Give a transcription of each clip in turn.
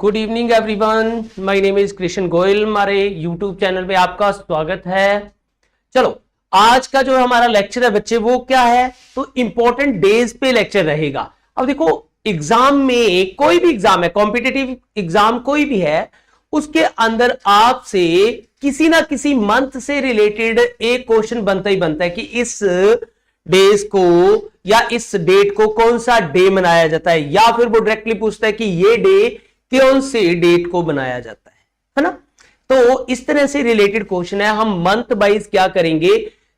Good evening everyone, my name is Krishna Goyal. हमारे YouTube channel पे आपका स्वागत है। चलो, आज का जो हमारा लेक्चर है बच्चे वो क्या है, तो इंपॉर्टेंट डेज पे लेक्चर रहेगा। अब देखो, एग्जाम में कोई भी एग्जाम है, कॉम्पिटिटिव एग्जाम कोई भी है, उसके अंदर आपसे किसी ना किसी मंथ से रिलेटेड एक क्वेश्चन बनता ही बनता है कि इस डेज को या इस डेट को कौन सा डे मनाया जाता है, या फिर वो डायरेक्टली पूछता है कि ये डे कौन से डेट को बनाया जाता है ना। तो इस तरह से रिलेटेड क्वेश्चन है। हम मंथ वाइज क्या करेंगे,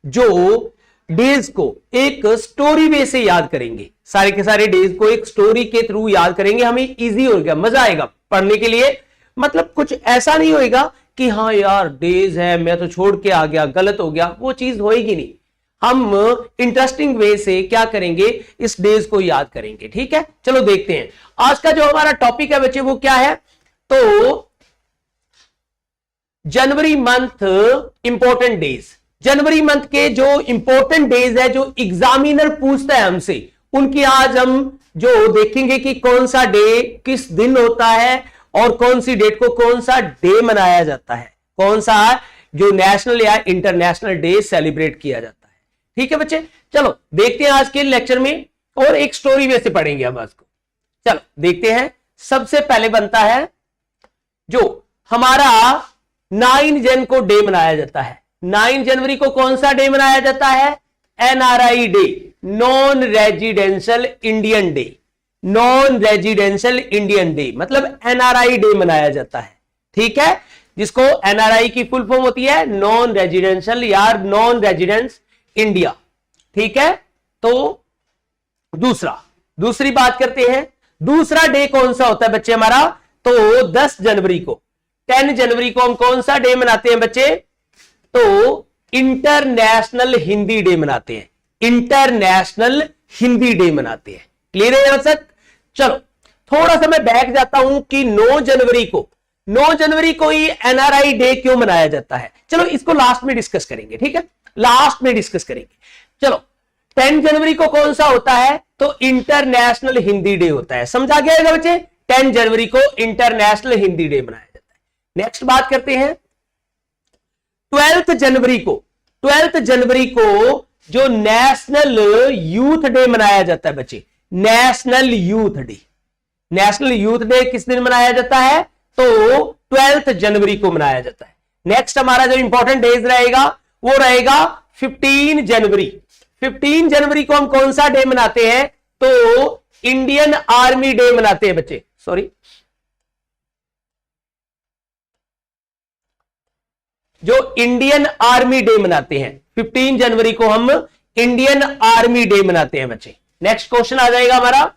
जो डेज को एक स्टोरी वे से याद करेंगे, सारे के सारे डेज को एक स्टोरी के थ्रू याद करेंगे। हमें इजी होगा, मजा आएगा पढ़ने के लिए। मतलब कुछ ऐसा नहीं होएगा कि हाँ यार डेज है मैं तो छोड़ के आ गया, गलत हो गया, वो चीज होएगी नहीं। हम इंटरेस्टिंग वे से क्या करेंगे, इस डेज को याद करेंगे। ठीक है, चलो देखते हैं आज का जो हमारा टॉपिक है बच्चे वो क्या है। तो जनवरी मंथ इंपॉर्टेंट डेज, जनवरी मंथ के जो इंपॉर्टेंट डेज है, जो एग्जामिनर पूछता है हमसे, उनकी आज हम जो देखेंगे कि कौन सा डे किस दिन होता है और कौन सी डेट को कौन सा डे मनाया जाता है, कौन सा जो नेशनल या इंटरनेशनल डे सेलिब्रेट किया जाता है। ठीक है बच्चे, चलो देखते हैं आज के लेक्चर में, और एक स्टोरी वे से पढ़ेंगे हम आज को। चलो देखते हैं। सबसे पहले बनता है जो हमारा 9 जन को डे मनाया जाता है। 9 जनवरी को कौन सा डे मनाया जाता है, NRI day, non residential Indian day. Non residential Indian day मतलब एनआरआई डे मनाया जाता है। ठीक है, जिसको एनआरआई की फुल फॉर्म होती है नॉन रेजिडेंशियल या नॉन रेजिडेंस इंडिया। ठीक है, तो दूसरी बात करते हैं। दूसरा डे कौन सा होता है बच्चे हमारा, तो 10 जनवरी को, 10 जनवरी को हम कौन सा डे मनाते हैं बच्चे, तो इंटरनेशनल हिंदी डे मनाते हैं। इंटरनेशनल हिंदी डे मनाते हैं। क्लियर है सब। चलो थोड़ा सा मैं बैक जाता हूं कि 9 जनवरी को ही एनआरआई डे क्यों मनाया जाता है। चलो इसको लास्ट में डिस्कस करेंगे। ठीक है, लास्ट में डिस्कस करेंगे। चलो 10 जनवरी को कौन सा होता है, तो इंटरनेशनल हिंदी डे होता है। समझा गया बच्चे, 10 जनवरी को इंटरनेशनल हिंदी डे मनाया जाता है। नेक्स्ट बात करते हैं 12 जनवरी को जो नेशनल यूथ डे मनाया जाता है बच्चे, नेशनल यूथ डे किस दिन मनाया जाता है, तो 12 जनवरी को मनाया जाता है। नेक्स्ट हमारा जो इंपॉर्टेंट डेज रहेगा वो रहेगा 15 जनवरी। 15 जनवरी को हम कौन सा डे मनाते हैं, तो इंडियन आर्मी डे मनाते हैं बच्चे। सॉरी, जो इंडियन आर्मी डे मनाते हैं, 15 जनवरी को हम इंडियन आर्मी डे मनाते हैं बच्चे। नेक्स्ट क्वेश्चन आ जाएगा हमारा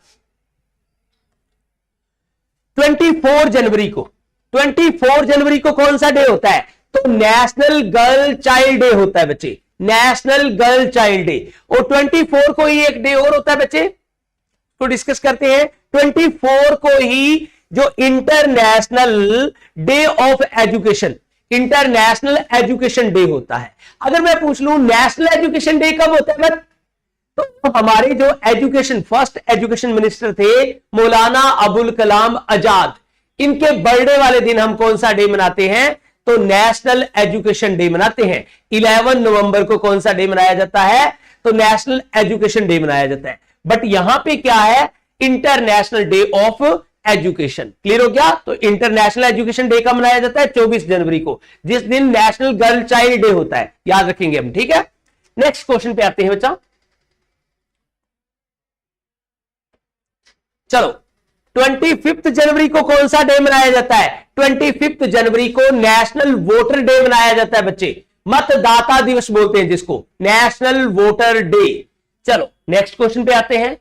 24 जनवरी को कौन सा डे होता है, तो नेशनल गर्ल चाइल्ड डे होता है बच्चे। National girl child day. और 24 को ही एक डे और होता है बच्चे, तो डिस्कस करते हैं। 24 को ही जो international day of education, international education day होता है। अगर मैं पूछ लूं नेशनल एजुकेशन डे कब होता है, तो हमारे जो फर्स्ट एजुकेशन मिनिस्टर थे मौलाना अबुल कलाम आजाद, इनके बर्थडे वाले दिन हम कौन सा डे मनाते हैं, तो नेशनल एजुकेशन डे मनाते हैं। 11 नवंबर को कौन सा डे मनाया जाता है, तो नेशनल एजुकेशन डे मनाया जाता है। बट यहां पे क्या है, international day of education. Clear हो गया। तो इंटरनेशनल एजुकेशन डे का मनाया जाता है 24 जनवरी को, जिस दिन नेशनल गर्ल चाइल्ड डे होता है। याद रखेंगे हम। ठीक है, नेक्स्ट क्वेश्चन पे आते हैं बच्चा। चलो 25 जनवरी को कौन सा डे मनाया जाता है, 25 जनवरी को नेशनल वोटर डे मनाया जाता है बच्चे। मतदाता दिवस बोलते हैं जिसको, नेशनल वोटर डे। चलो नेक्स्ट क्वेश्चन पे आते हैं।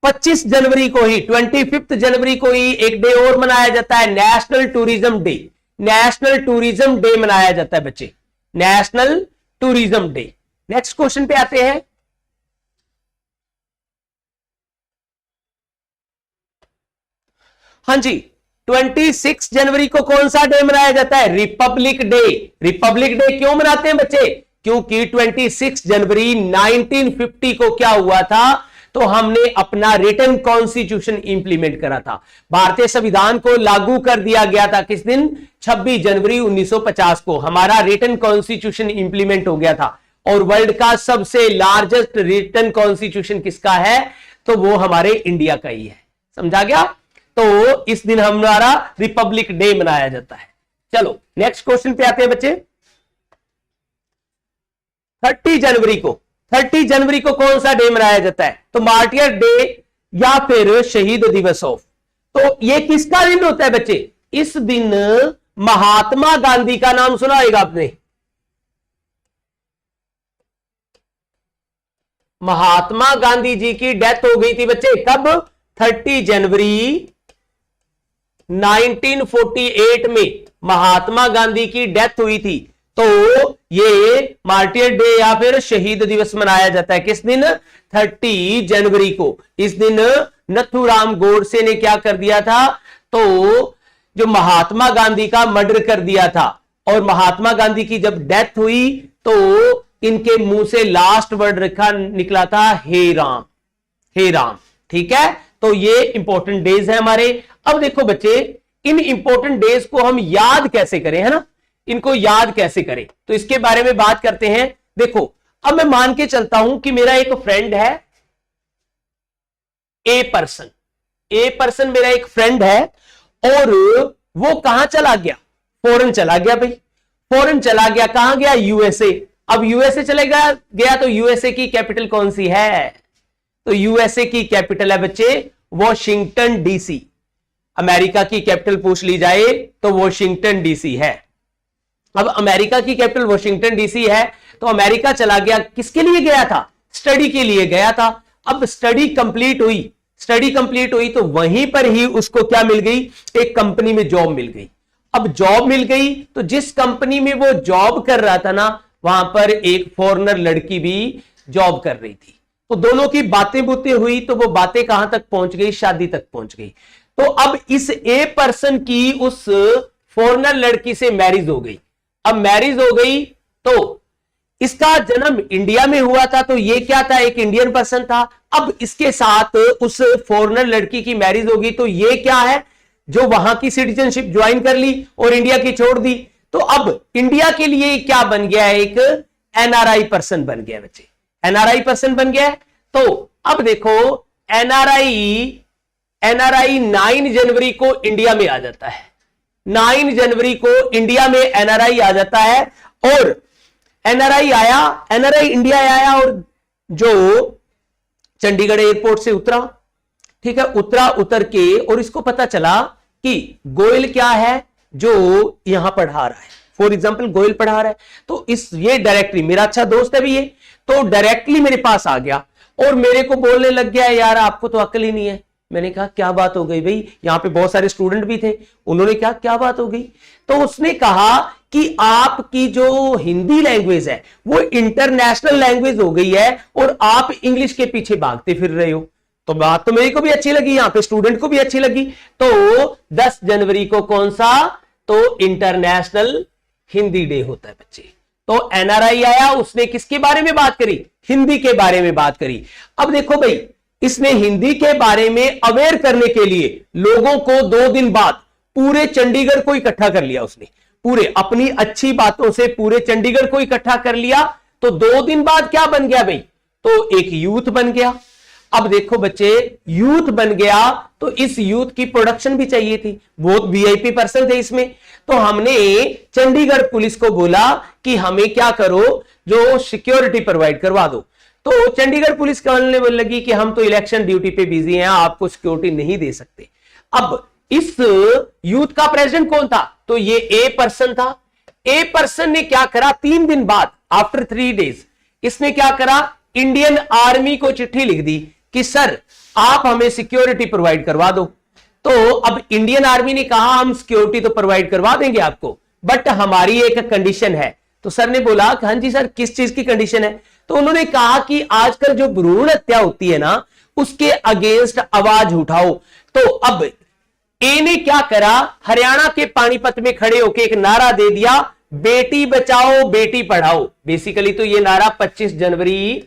25 जनवरी को ही, 25 जनवरी को ही एक डे और मनाया जाता है, national tourism day. National tourism day मनाया जाता है बच्चे, national tourism day. Next question पे आते हैं। हाँ जी, 26 जनवरी को कौन सा डे मनाया जाता है, रिपब्लिक डे। रिपब्लिक डे क्यों मनाते हैं बच्चे, क्योंकि 26 जनवरी 1950 को क्या हुआ था, तो हमने अपना रिटन कॉन्स्टिट्यूशन इंप्लीमेंट करा था। भारतीय संविधान को लागू कर दिया गया था किस दिन? 26 जनवरी 1950 को हमारा रिटन कॉन्स्टिट्यूशन इंप्लीमेंट हो गया था। और वर्ल्ड का सबसे लार्जेस्ट रिटन कॉन्स्टिट्यूशन किसका है? तो वो हमारे इंडिया का ही है। समझा गया? तो इस दिन हमारा रिपब्लिक डे मनाया जाता है। चलो नेक्स्ट क्वेश्चन पे आते हैं बच्चे। 30 जनवरी को कौन सा डे मनाया जाता है? तो मार्टियर डे या फिर शहीद दिवस ऑफ। तो ये किसका दिन होता है बच्चे? इस दिन महात्मा गांधी का नाम सुना होगा आपने। महात्मा गांधी जी की डेथ हो गई थी बच्चे। कब? 30 जनवरी 1948 में महात्मा गांधी की डेथ हुई थी। तो ये मार्टियर डे या फिर शहीद दिवस मनाया जाता है किस दिन? 30 जनवरी को। इस दिन नथुराम गोडसे ने क्या कर दिया था? तो जो महात्मा गांधी का मर्डर कर दिया था। और महात्मा गांधी की जब डेथ हुई तो इनके मुंह से लास्ट वर्ड निकला था हे राम, हे राम। ठीक है, तो ये इंपॉर्टेंट डेज है हमारे। अब देखो बच्चे, इन इंपॉर्टेंट डेज को हम याद कैसे करें, है ना? इनको याद कैसे करें, तो इसके बारे में बात करते हैं। देखो, अब मैं मान के चलता हूं कि मेरा एक फ्रेंड है ए पर्सन मेरा एक फ्रेंड है और वो कहां चला गया? फॉरेन चला गया भाई। फॉरेन चला गया, कहां गया? यूएसए। अब यूएसए चलेगा गया तो यूएसए की कैपिटल कौन सी है? तो यूएसए की कैपिटल है बच्चे वॉशिंगटन डीसी। अमेरिका की कैपिटल पूछ ली जाए तो वॉशिंगटन डीसी है। अब अमेरिका की कैपिटल वॉशिंगटन डीसी है तो अमेरिका चला गया। किसके लिए गया था? स्टडी के लिए गया था। अब स्टडी कंप्लीट हुई तो वहीं पर ही उसको क्या मिल गई? एक कंपनी में जॉब मिल गई। अब जॉब मिल गई तो जिस कंपनी में वो जॉब कर रहा था ना, वहां पर एक फॉरेनर लड़की भी जॉब कर रही थी। तो दोनों की बातें हुई तो वो बातें कहां तक पहुंच गई? शादी तक पहुंच गई। तो अब इस ए पर्सन की उस फॉरेनर लड़की से मैरिज हो गई। अब मैरिज हो गई तो इसका जन्म इंडिया में हुआ था, तो ये क्या था? एक इंडियन पर्सन था। अब इसके साथ उस फॉरेनर लड़की की मैरिज होगी तो ये क्या है? जो वहां की सिटीजनशिप ज्वाइन कर ली और इंडिया की छोड़ दी। तो अब इंडिया के लिए क्या बन गया है? एक एनआरआई पर्सन बन गया बच्चे। एनआरआई पर्सन बन गया। तो अब देखो, एनआरआई 9 जनवरी को इंडिया में आ जाता है। 9 जनवरी को इंडिया में एनआरआई आ जाता है। और एनआरआई इंडिया आया और जो चंडीगढ़ एयरपोर्ट से उतरा, ठीक है, उतर के और इसको पता चला कि गोयल क्या है जो यहां पढ़ा रहा है। फॉर एग्जाम्पल गोयल पढ़ा रहा है तो ये डायरेक्टली मेरा अच्छा दोस्त है भी ये, तो डायरेक्टली मेरे पास आ गया और मेरे को बोलने लग गया, यार आपको तो अक्ल ही नहीं है। मैंने कहा क्या बात हो गई भाई? यहां पे बहुत सारे स्टूडेंट भी थे। उन्होंने कहा क्या बात हो गई? तो उसने कहा कि आपकी जो हिंदी लैंग्वेज है वो इंटरनेशनल लैंग्वेज हो गई है और आप इंग्लिश के पीछे भागते फिर रहे हो। तो बात तो मेरे को भी अच्छी लगी, यहां पे स्टूडेंट को भी अच्छी लगी। तो 10 जनवरी को कौन सा? तो इंटरनेशनल हिंदी डे होता है बच्चे। तो एनआरआई आया, उसने किसके बारे में बात करी? हिंदी के बारे में बात करी। अब देखो भाई, इसने हिंदी के बारे में अवेयर करने के लिए लोगों को 2 दिन बाद पूरे चंडीगढ़ को इकट्ठा कर लिया। उसने पूरे अपनी अच्छी बातों से पूरे चंडीगढ़ को इकट्ठा कर लिया। तो 2 दिन बाद क्या बन गया भाई? तो एक यूथ बन गया। अब देखो बच्चे, यूथ बन गया तो इस यूथ की प्रोडक्शन भी चाहिए थी। बहुत वीआईपी पर्सन थे इसमें। तो हमने चंडीगढ़ पुलिस को बोला कि हमें क्या करो, जो सिक्योरिटी प्रोवाइड करवा दो। तो चंडीगढ़ पुलिस बोलने लगी कि हम तो इलेक्शन ड्यूटी पे बिजी हैं, आपको सिक्योरिटी नहीं दे सकते। अब इस यूथ का प्रेसिडेंट कौन था? तो ये ए पर्सन था। ए पर्सन ने क्या करा? 3 दिन बाद, आफ्टर 3 डेज, इसने क्या करा? इंडियन आर्मी को चिट्ठी लिख दी कि सर आप हमें सिक्योरिटी प्रोवाइड करवा दो। तो अब इंडियन आर्मी ने कहा हम सिक्योरिटी तो प्रोवाइड करवा देंगे आपको, बट हमारी एक कंडीशन है। तो सर ने बोला हाँ जी सर, किस चीज की कंडीशन है? तो उन्होंने कहा कि आजकल जो भ्रूण हत्या होती है ना, उसके अगेंस्ट आवाज उठाओ। तो अब ए ने क्या करा? हरियाणा के पानीपत में खड़े होकर एक नारा दे दिया, बेटी बचाओ बेटी पढ़ाओ। बेसिकली तो ये नारा 25 जनवरी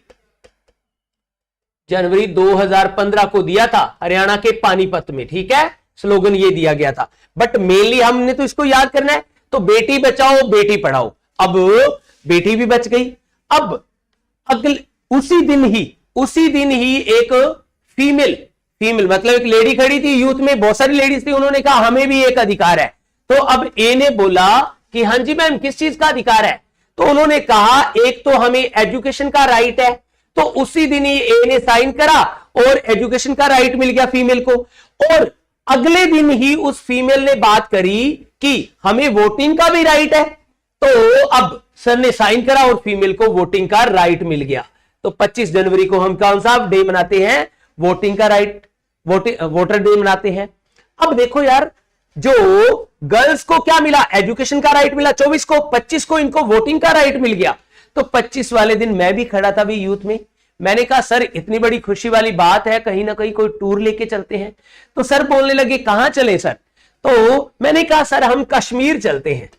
जनवरी 2015 को दिया था हरियाणा के पानीपत में, ठीक है, स्लोगन ये दिया गया था। बट मेनली हमने तो इसको याद करना है, तो बेटी बचाओ बेटी पढ़ाओ। अब बेटी भी बच गई। अब अगले उसी दिन ही एक फीमेल मतलब एक लेडी खड़ी थी यूथ में, बहुत सारी लेडीज थी, उन्होंने कहा हमें भी एक अधिकार है। तो अब ए ने बोला कि हाँ जी मैम किस चीज का अधिकार है, तो उन्होंने कहा एक तो हमें एजुकेशन का राइट है, तो उसी दिन ही ए ने साइन करा और एजुकेशन का राइट मिल गया फीमेल को। और अगले दिन ही उस फीमेल ने बात करी कि हमें वोटिंग का भी राइट है, तो अब सर ने साइन करा और फीमेल को वोटिंग का राइट मिल गया। तो 25 जनवरी को हम कौन सा डे मनाते हैं, वोटिंग का राइट, वोटर डे मनाते हैं। अब देखो यार, जो गर्ल्स को क्या मिला, एजुकेशन का राइट मिला 24 को, 25 को इनको वोटिंग का राइट मिल गया। तो 25 वाले दिन मैं भी खड़ा था भी यूथ में, मैंने कहा सर इतनी बड़ी खुशी वाली बात है, कहीं ना कहीं कोई टूर लेके चलते हैं। तो सर बोलने लगे कहां चले सर, तो मैंने कहा सर हम कश्मीर चलते हैं।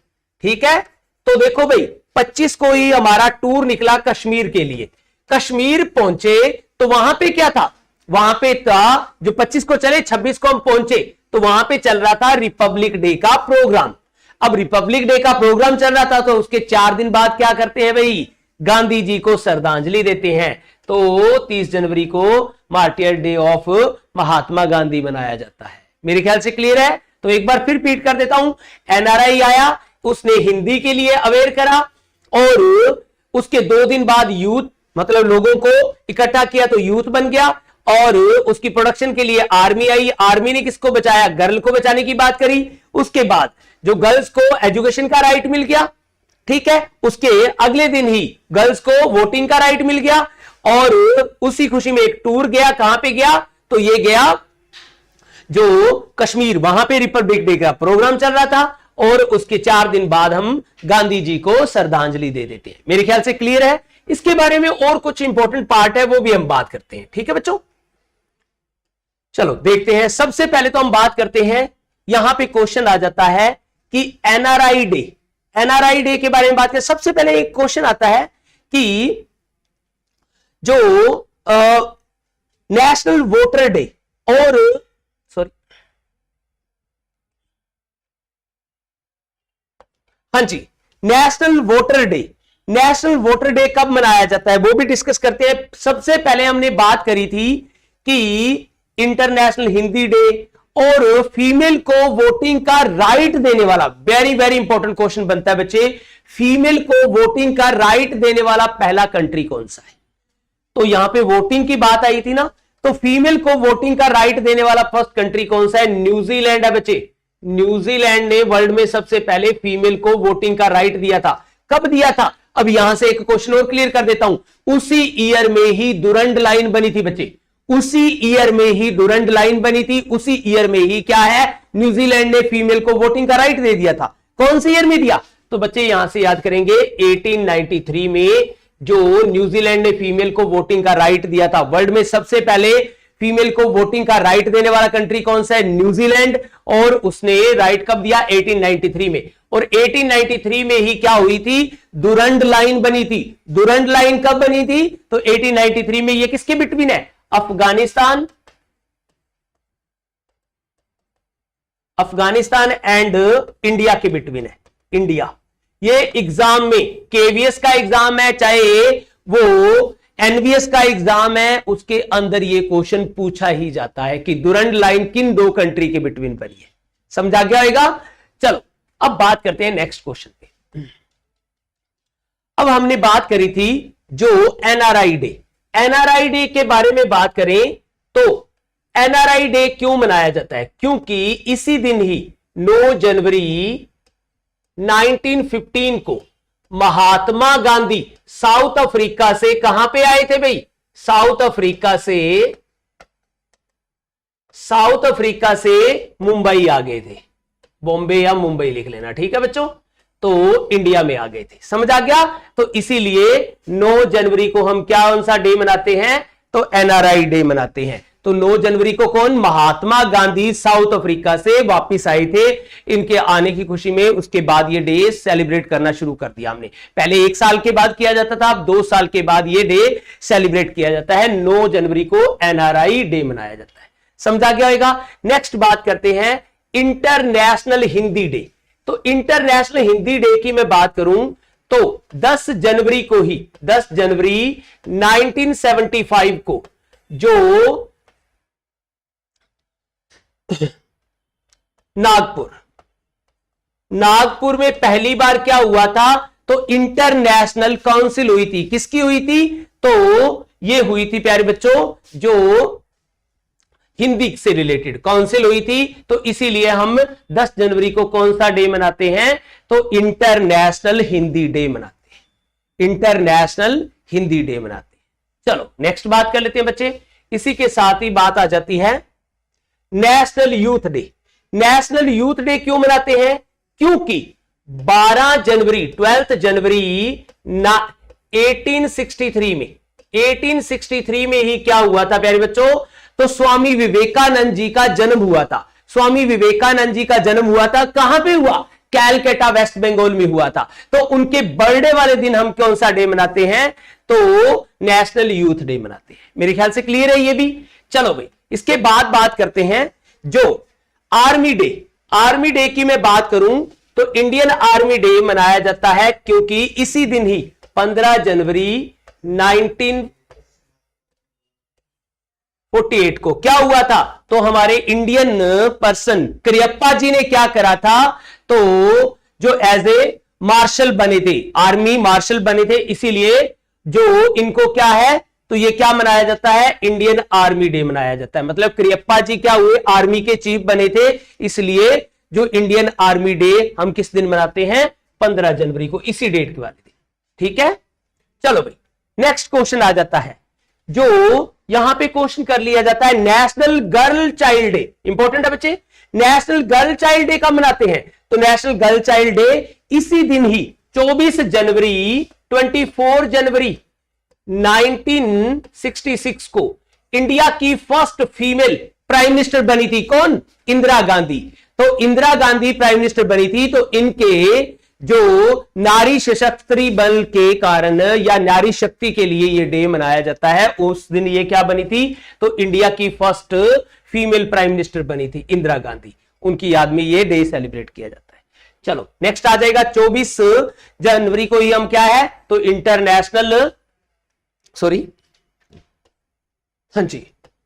ठीक है, तो देखो भाई 25 को ही हमारा टूर निकला कश्मीर के लिए। कश्मीर पहुंचे तो वहां पे क्या था, वहां पे था जो 25 को चले 26 को हम पहुंचे तो वहां पे चल रहा था रिपब्लिक डे का प्रोग्राम। अब रिपब्लिक डे का प्रोग्राम चल रहा था तो उसके 4 दिन बाद क्या करते हैं भाई, गांधी जी को श्रद्धांजलि देते हैं। तो 30 जनवरी को martyr day of Mahatma Gandhi मनाया जाता है। मेरे ख्याल से क्लियर है। तो एक बार फिर रिपीट कर देता हूं, एनआरआई आया, उसने हिंदी के लिए अवेयर करा और उसके 2 दिन बाद यूथ मतलब लोगों को इकट्ठा किया तो यूथ बन गया। और उसकी प्रोडक्शन के लिए आर्मी आई, आर्मी ने किसको बचाया, गर्ल को बचाने की बात करी। उसके बाद जो गर्ल्स को एजुकेशन का राइट मिल गया, ठीक है, उसके अगले दिन ही गर्ल्स को वोटिंग का राइट मिल गया। और उसी खुशी में एक टूर गया, कहां पे गया, तो ये गया जो कश्मीर, वहां पे रिपब्लिक डे का प्रोग्राम चल रहा था और उसके 4 दिन बाद हम गांधी जी को श्रद्धांजलि दे देते हैं। मेरे ख्याल से क्लियर है। इसके बारे में और कुछ इंपॉर्टेंट पार्ट है वो भी हम बात करते हैं। ठीक है बच्चों, चलो देखते हैं। सबसे पहले तो हम बात करते हैं, यहां पे क्वेश्चन आ जाता है कि एनआरआई डे, एनआरआई डे के बारे में बात करें। सबसे पहले एक क्वेश्चन आता है कि जो नेशनल वोटर डे और हाँ जी, नेशनल वोटर डे कब मनाया जाता है वो भी डिस्कस करते हैं। सबसे पहले हमने बात करी थी कि इंटरनेशनल हिंदी डे और फीमेल को वोटिंग का राइट देने वाला, वेरी वेरी इंपॉर्टेंट क्वेश्चन बनता है बच्चे, फीमेल को वोटिंग का राइट देने वाला पहला कंट्री कौन सा है। तो यहां पे वोटिंग की बात आई थी ना, तो फीमेल को वोटिंग का राइट देने वाला फर्स्ट कंट्री कौन सा है, न्यूजीलैंड है बच्चे। न्यूजीलैंड ने वर्ल्ड में सबसे पहले फीमेल को वोटिंग का राइट दिया था। कब दिया था, अब यहां से एक क्वेश्चन और क्लियर कर देता हूं। उसी ईयर में ही डुरंड लाइन बनी थी बच्चे, उसी ईयर में ही डुरंड लाइन बनी थी, उसी ईयर में ही क्या है, न्यूजीलैंड ने फीमेल को वोटिंग का राइट दे दिया था। कौन से ईयर में दिया, तो बच्चे यहां से याद करेंगे 1893 में जो न्यूजीलैंड ने फीमेल को वोटिंग का राइट दिया था। वर्ल्ड में सबसे पहले फीमेल को वोटिंग का राइट देने वाला कंट्री कौन सा है, न्यूजीलैंड। और उसने राइट कब दिया, 1893 में। और 1893 में ही क्या हुई थी, डुरंड लाइन बनी थी। डुरंड लाइन कब बनी थी, तो 1893 में। ये किसके बिटवीन है, अफगानिस्तान एंड इंडिया के बिटवीन है। इंडिया, ये एग्जाम में केवीएस का एग्जाम है चाहे वो एनवीएस का एग्जाम है, उसके अंदर ये क्वेश्चन पूछा ही जाता है कि डुरंड लाइन किन 2 कंट्री के बिटवीन बनी है। समझा गया होगा। चलो अब बात करते हैं नेक्स्ट क्वेश्चन पे। अब हमने बात करी थी जो एनआरआई डे, एनआरआई डे के बारे में बात करें तो एनआरआई डे क्यों मनाया जाता है, क्योंकि इसी दिन ही 9 जनवरी 1915 को महात्मा गांधी साउथ अफ्रीका से कहां पे आए थे भाई, साउथ अफ्रीका से मुंबई आ गए थे। बॉम्बे या मुंबई लिख लेना, ठीक है बच्चों। तो इंडिया में आ गए थे, समझ आ गया। तो इसीलिए 9 जनवरी को हम क्या कौन सा डे मनाते हैं, तो एनआरआई डे मनाते हैं। तो 9 जनवरी को कौन, महात्मा गांधी साउथ अफ्रीका से वापिस आए थे। इनके आने की खुशी में उसके बाद ये डे सेलिब्रेट करना शुरू कर दिया हमने। पहले 1 साल के बाद किया जाता था, अब 2 साल के बाद ये डे सेलिब्रेट किया जाता है। 9 जनवरी को एनआरआई डे मनाया जाता है। समझा गया होगा। नेक्स्ट बात करते हैं इंटरनेशनल हिंदी डे। तो इंटरनेशनल हिंदी डे की मैं बात करूं तो 10 जनवरी को ही, 10 जनवरी 1975 को जो नागपुर में पहली बार क्या हुआ था, तो इंटरनेशनल काउंसिल हुई थी। किसकी हुई थी, तो ये हुई थी प्यारे बच्चों, जो हिंदी से रिलेटेड काउंसिल हुई थी। तो इसीलिए हम 10 जनवरी को कौन सा डे मनाते हैं, तो इंटरनेशनल हिंदी डे मनाते हैं। इंटरनेशनल हिंदी डे मनाते हैं। चलो नेक्स्ट बात कर लेते हैं बच्चे। इसी के साथ ही बात आ जाती है national youth day. National youth day क्यों मनाते हैं, क्योंकि 12 जनवरी 12 जनवरी 1863 में ही क्या हुआ था प्यारे बच्चों, तो स्वामी विवेकानंद जी का जन्म हुआ था। स्वामी विवेकानंद जी का जन्म हुआ था, कहां पे हुआ, कैलकाटा वेस्ट बंगाल में हुआ था। तो उनके बर्थडे वाले दिन हम कौन सा डे मनाते हैं, तो नेशनल यूथ डे मनाते हैं। मेरे ख्याल से क्लियर है ये भी। चलो भाई, इसके बाद बात करते हैं जो आर्मी डे। आर्मी डे की मैं बात करूं तो इंडियन आर्मी डे मनाया जाता है क्योंकि इसी दिन ही 15 जनवरी 1948 को क्या हुआ था, तो हमारे इंडियन पर्सन करियप्पा जी ने क्या करा था, तो जो एज ए मार्शल बने थे, आर्मी मार्शल बने थे, इसीलिए जो इनको क्या है, तो ये क्या मनाया जाता है, इंडियन आर्मी डे मनाया जाता है। मतलब करियप्पा जी क्या हुए, आर्मी के चीफ बने थे, इसलिए जो इंडियन आर्मी डे हम किस दिन मनाते हैं, 15 जनवरी को, इसी डेट के वाले दिन। ठीक है, चलो भाई नेक्स्ट क्वेश्चन आ जाता है, जो यहां पे क्वेश्चन कर लिया जाता है national girl child day. Important है बच्चे, नेशनल गर्ल चाइल्ड डे कब मनाते हैं, तो नेशनल गर्ल चाइल्ड डे इसी दिन ही 24 जनवरी 1966 को इंडिया की फर्स्ट फीमेल प्राइम मिनिस्टर बनी थी। कौन, इंदिरा गांधी। तो इंदिरा गांधी प्राइम मिनिस्टर बनी थी, तो इनके जो नारी सशक्ति बल के कारण या नारी शक्ति के लिए ये डे मनाया जाता है। उस दिन ये क्या बनी थी, तो इंडिया की फर्स्ट फीमेल प्राइम मिनिस्टर बनी थी इंदिरा गांधी, उनकी याद में ये डे सेलिब्रेट किया जाता है। चलो नेक्स्ट आ जाएगा 24 जनवरी को ही हम क्या है, तो इंटरनेशनल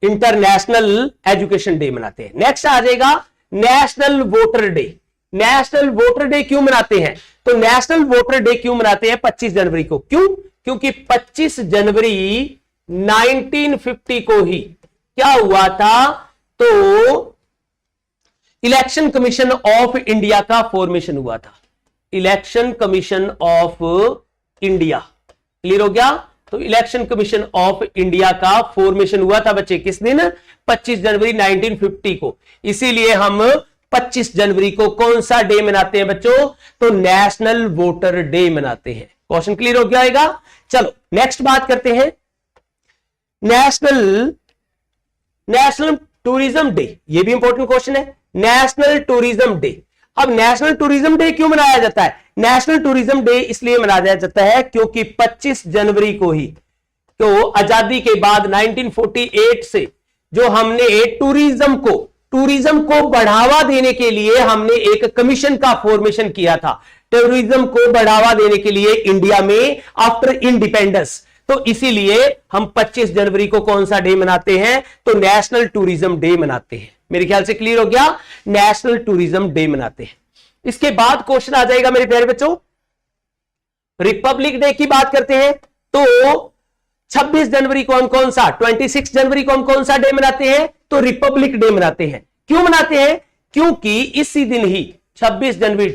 इंटरनेशनल एजुकेशन डे मनाते हैं। नेक्स्ट आ जाएगा national voter day. National voter day क्यों मनाते हैं, तो नेशनल वोटर डे क्यों मनाते हैं 25 जनवरी को, क्यों, क्योंकि 25 जनवरी 1950 को ही क्या हुआ था, तो इलेक्शन कमीशन ऑफ इंडिया का फॉर्मेशन हुआ था। Election commission of India, clear हो गया, तो इलेक्शन कमीशन ऑफ इंडिया का फॉर्मेशन हुआ था बच्चे, किस दिन, 25 जनवरी 1950 को। इसीलिए हम 25 जनवरी को कौन सा डे मनाते हैं बच्चों, तो नेशनल वोटर डे मनाते हैं। क्वेश्चन क्लियर हो गया होगा। चलो नेक्स्ट बात करते हैं नेशनल टूरिज्म डे। ये भी इंपॉर्टेंट क्वेश्चन है, नेशनल टूरिज्म डे। अब नेशनल टूरिज्म डे क्यों मनाया जाता है, नेशनल टूरिज्म डे इसलिए मनाया जाता है क्योंकि 25 जनवरी को ही, तो आजादी के बाद 1948 से जो हमने टूरिज्म को बढ़ावा देने के लिए हमने एक कमीशन का फॉर्मेशन किया था, टूरिज्म को बढ़ावा देने के लिए इंडिया में आफ्टर इंडिपेंडेंस। तो इसीलिए हम 25 जनवरी को कौन सा डे मनाते हैं, तो नेशनल टूरिज्म डे मनाते हैं। मेरे ख्याल से क्लियर हो गया, नेशनल टूरिज्म डे मनाते हैं। इसके बाद क्वेश्चन आ जाएगा मेरे प्यारे बच्चों, रिपब्लिक डे की बात करते हैं। तो 26 जनवरी को हम कौन सा, 26 जनवरी को हम कौन सा डे मनाते हैं, तो रिपब्लिक डे मनाते हैं। क्यों मनाते हैं, क्योंकि इसी दिन ही 26 जनवरी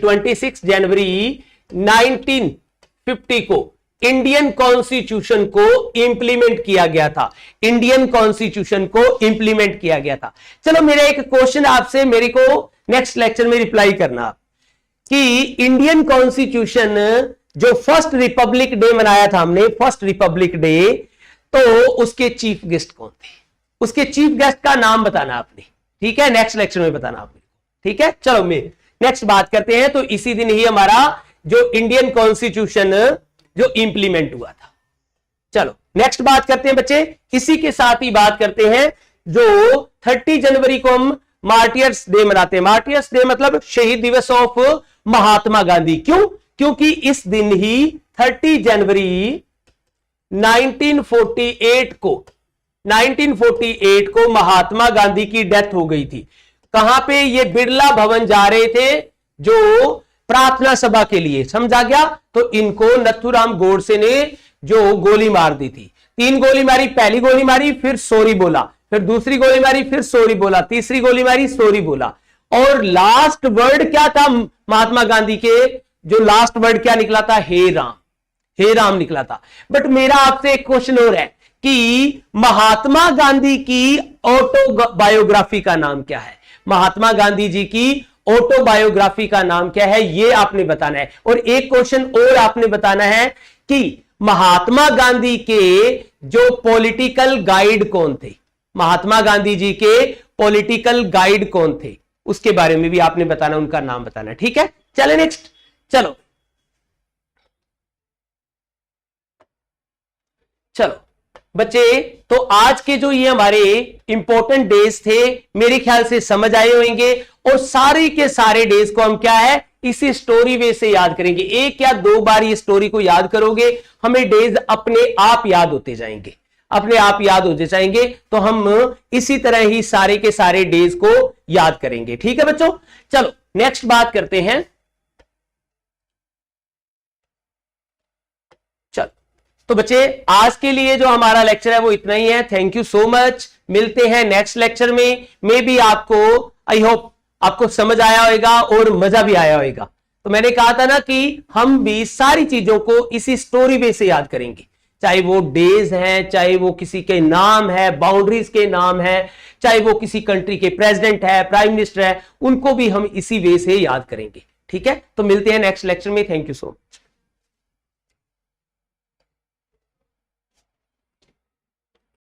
1950 को इंडियन कॉन्स्टिट्यूशन को इंप्लीमेंट किया गया था। इंडियन कॉन्स्टिट्यूशन को इंप्लीमेंट किया गया था। चलो मेरा एक क्वेश्चन आपसे, मेरे को नेक्स्ट लेक्चर में रिप्लाई करना कि इंडियन कॉन्स्टिट्यूशन जो फर्स्ट रिपब्लिक डे मनाया था हमने, फर्स्ट रिपब्लिक डे, तो उसके चीफ गेस्ट कौन थे, उसके चीफ गेस्ट का नाम बताना आपने, ठीक है, नेक्स्ट लेक्चर में बताना आपने, ठीक है। चलो मैं नेक्स्ट बात करते हैं। तो इसी दिन ही हमारा जो इंडियन कॉन्स्टिट्यूशन जो इंप्लीमेंट हुआ था। चलो नेक्स्ट बात करते हैं बच्चे, इसी के साथ ही बात करते हैं जो 30 जनवरी को हम मार्टियर्स डे मनाते हैं। मार्टियर्स डे मतलब शहीद दिवस ऑफ महात्मा गांधी। क्यों? क्योंकि इस दिन ही 30 जनवरी 1948 को महात्मा गांधी की डेथ हो गई थी। कहां पे? ये बिरला भवन जा रहे थे जो प्रार्थना सभा के लिए, समझा गया। तो इनको नथुराम गोडसे ने जो गोली मार दी थी, 3 गोली मारी, पहली गोली मारी फिर सॉरी बोला, फिर दूसरी गोली मारी फिर सॉरी बोला, तीसरी गोली मारी सॉरी बोला, और लास्ट वर्ड क्या था महात्मा गांधी के? जो लास्ट वर्ड क्या निकला था? हे राम, हे राम निकला था। बट मेरा आपसे एक क्वेश्चन और है कि महात्मा गांधी की ऑटोबायोग्राफी का नाम क्या है? महात्मा गांधी जी की ऑटोबायोग्राफी का नाम क्या है, यह आपने बताना है। और एक क्वेश्चन और आपने बताना है कि महात्मा गांधी के जो पॉलिटिकल गाइड कौन थे? महात्मा गांधी जी के पॉलिटिकल गाइड कौन थे, उसके बारे में भी आपने बताना, उनका नाम बताना, ठीक है। चले नेक्स्ट, चलो चलो बच्चे, तो आज के जो ये हमारे इंपॉर्टेंट डेज थे मेरे ख्याल से समझ आए होंगे। और सारे के सारे डेज को हम क्या है, इसी स्टोरी वे से याद करेंगे। एक या 2 बार ये स्टोरी को याद करोगे, हमें डेज अपने आप याद होते जाएंगे, अपने आप याद होते जाएंगे। तो हम इसी तरह ही सारे के सारे डेज को याद करेंगे, ठीक है बच्चों। चलो नेक्स्ट बात करते हैं। चलो तो बच्चे, आज के लिए जो हमारा लेक्चर है वो इतना ही है। Thank you so much. मिलते हैं नेक्स्ट लेक्चर में। मैं भी आपको, आई होप आपको समझ आया होगा और मजा भी आया होगा। तो मैंने कहा था ना कि हम भी सारी चीजों को इसी स्टोरी वे से याद करेंगे, चाहे वो डेज हैं, चाहे वो किसी के नाम है, बाउंड्रीज के नाम है, चाहे वो किसी कंट्री के प्रेसिडेंट है, प्राइम मिनिस्टर है, उनको भी हम इसी वे से याद करेंगे, ठीक है। तो मिलते हैं नेक्स्ट लेक्चर में। Thank you so much.